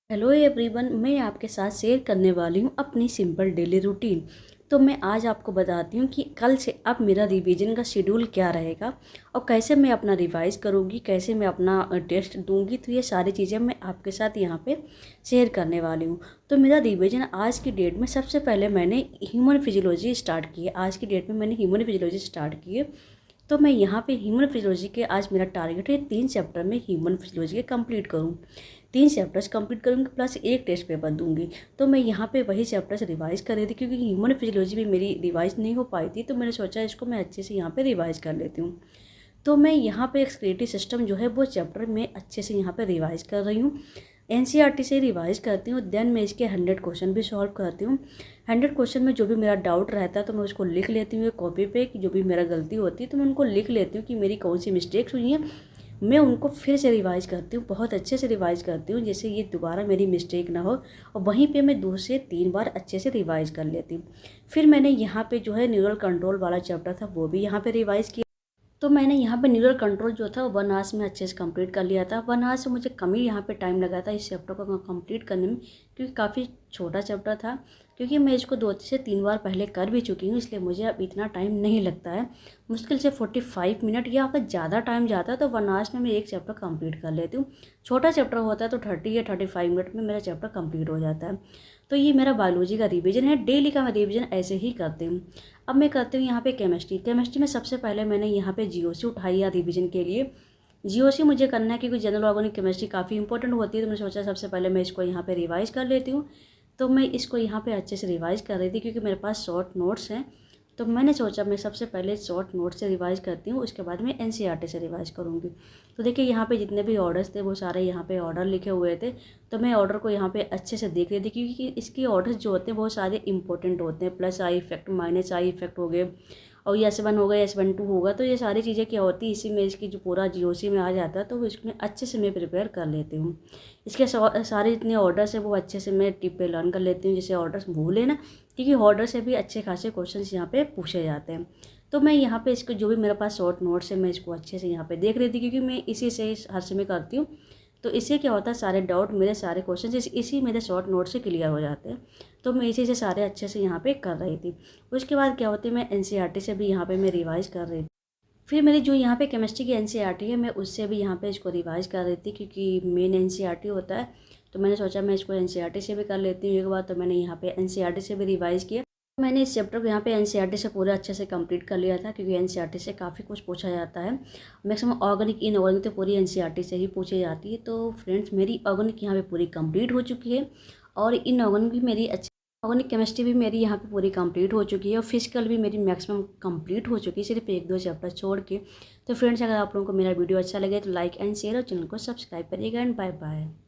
Hello everyone, मैं आपके साथ शेयर करने वाली हूँ अपनी सिंपल डेली रूटीन। तो मैं आज आपको बताती हूँ कि कल से अब मेरा रिवीजन का शेड्यूल क्या रहेगा और कैसे मैं अपना रिवाइज करूँगी, कैसे मैं अपना टेस्ट दूँगी। तो ये सारी चीज़ें मैं आपके साथ यहाँ पे शेयर करने वाली हूँ। तो मेरा रिवीजन आज की डेट में सबसे पहले मैंने ह्यूमन फिजियोलॉजी स्टार्ट की है। आज की डेट में मैंने ह्यूमन फिजियोलॉजी स्टार्ट की है। तो मैं यहाँ पे ह्यूमन फिजियोलॉजी के आज मेरा टारगेट है 3 चैप्टर में ह्यूमन फिजियोलॉजी के कंप्लीट करूँ। 3 चैप्टर्स कंप्लीट करूँगी प्लस एक टेस्ट पेपर दूंगी। तो मैं यहाँ पे वही चैप्टर्स रिवाइज कर रही थी क्योंकि ह्यूमन फिजियोलॉजी भी मेरी रिवाइज नहीं हो पाई थी। तो मैंने सोचा इसको मैं अच्छे से यहाँ पे रिवाइज कर लेती हूँ। तो मैं यहाँ पे एक्सक्रीटिव सिस्टम जो है वो चैप्टर में अच्छे से यहाँ पे रिवाइज कर रही हूँ। एनसीईआरटी से रिवाइज करती हूँ, देन मैं इसके 100 क्वेश्चन भी सॉल्व करती हूँ। 100 क्वेश्चन में जो भी मेरा डाउट रहता है तो मैं उसको लिख लेती हूँ कॉपी पे, कि जो भी मेरा गलती होती है तो मैं उनको लिख लेती हूँ कि मेरी कौन सी मिस्टेक्स हुई हैं। मैं उनको फिर से रिवाइज करती हूँ, बहुत अच्छे से रिवाइज करती हूँ जैसे ये दोबारा मेरी मिस्टेक ना हो। और वहीं पे मैं 2 से 3 बार अच्छे से रिवाइज कर लेती हूँ। फिर मैंने यहाँ पे जो है न्यूरल कंट्रोल वाला चैप्टर था वो भी यहाँ पे रिवाइज किया। तो मैंने यहाँ पे न्यूरल कंट्रोल जो था वो 1 आवर्स में अच्छे से कंप्लीट कर लिया था। 1 आवर्स से मुझे कम ही यहाँ पे टाइम लगा था इस चैप्टर को कंप्लीट करने में, क्योंकि काफ़ी छोटा चैप्टर था। क्योंकि मैं इसको 2 से 3 बार पहले कर भी चुकी हूँ, इसलिए मुझे अब इतना टाइम नहीं लगता है। मुश्किल से 45 मिनट या अगर ज़्यादा टाइम जाता है तो 1 आवर्स में मैं एक चैप्टर कंप्लीट कर लेती हूँ। छोटा चैप्टर होता है तो 30 या 35 मिनट में मेरा चैप्टर कंप्लीट हो जाता है। तो ये मेरा बायोलॉजी का रिवीजन है। डेली का मैं रिवीजन ऐसे ही करती हूँ। अब मैं करती हूँ यहाँ पे केमिस्ट्री में सबसे पहले मैंने यहाँ पे जीओसी उठाई है रिवीजन के लिए। जीओसी मुझे करना है क्योंकि जनरल ऑर्गेनिक केमिस्ट्री काफ़ी इंपॉर्टेंट होती है। तो मैंने सोचा सबसे पहले मैं इसको यहाँ पे रिवाइज़ कर लेती हूँ। तो मैं इसको यहाँ पे अच्छे से रिवाइज़ कर रही थी क्योंकि मेरे पास शॉर्ट नोट्स हैं। तो मैंने सोचा मैं सबसे पहले शॉर्ट नोट से रिवाइज़ करती हूँ, उसके बाद मैं एनसीईआरटी से रिवाइज़ करूँगी। तो देखिए यहाँ पे जितने भी ऑर्डर्स थे वो सारे यहाँ पे ऑर्डर लिखे हुए थे। तो मैं ऑर्डर को यहाँ पे अच्छे से देख रही थी क्योंकि इसके ऑर्डर्स जो होते हैं बहुत सारे इंपॉर्टेंट होते हैं। Plus I effect, minus I effect हो गए, और ये S1 होगा, S12 होगा। तो ये सारी चीज़ें क्या होती है इसी में, इसकी जो पूरा जीओसी में आ जाता है तो वो इसमें अच्छे से मैं प्रिपेयर कर लेती हूँ। इसके सारे जितने ऑर्डर्स है वो अच्छे से मैं टिप पे लर्न कर लेती हूँ, जैसे ऑर्डर्स भूले ना, क्योंकि ऑर्डर से भी अच्छे खासे क्वेश्चन यहाँ पे पूछे जाते हैं। तो मैं यहाँ पे इसको जो भी मेरे पास शॉर्ट नोट्स है मैं इसको अच्छे से यहाँ पे देख रही थी क्योंकि मैं इसी से हर समय करती हूँ। तो इससे क्या होता है सारे डाउट मेरे, सारे क्वेश्चन इसी मेरे शॉर्ट नोट से क्लियर हो जाते हैं। तो मैं इसी से सारे अच्छे से यहाँ पे कर रही थी। उसके बाद क्या होती है मैं एनसीईआरटी से भी यहाँ पे मैं रिवाइज कर रही थी। फिर मेरी जो यहाँ पे केमिस्ट्री की एनसीईआरटी है मैं उससे भी यहाँ पे इसको रिवाइज कर रही थी क्योंकि मेन एनसीईआरटी होता है। तो मैंने सोचा मैं इसको एनसीईआरटी से भी कर लेती हूँ एक बार। तो मैंने यहाँ पे एनसीईआरटी से भी रिवाइज किया। मैंने इस चैप्टर को यहाँ पे एनसीईआरटी से पूरा अच्छे से कंप्लीट कर लिया था क्योंकि एनसीईआरटी से काफ़ी कुछ पूछा जाता है। मैक्सिमम ऑर्गेनिक, इनऑर्गेनिक तो पूरी एनसीईआरटी से ही पूछी जाती है। तो फ्रेंड्स मेरी ऑर्गेनिक यहाँ पे पूरी कंप्लीट हो चुकी है और इनऑर्गेनिक भी मेरी अच्छी, ऑर्गेनिक केमिस्ट्री भी मेरी यहाँ पे पूरी कंप्लीट हो चुकी है और फिजिकल भी मेरी मैक्सिमम कंप्लीट हो चुकी है, सिर्फ 1-2 चैप्टर छोड़ के। तो फ्रेंड्स अगर आप लोगों को मेरा वीडियो अच्छा लगे तो लाइक एंड शेयर और चैनल को सब्सक्राइब करिएगा एंड बाय बाय।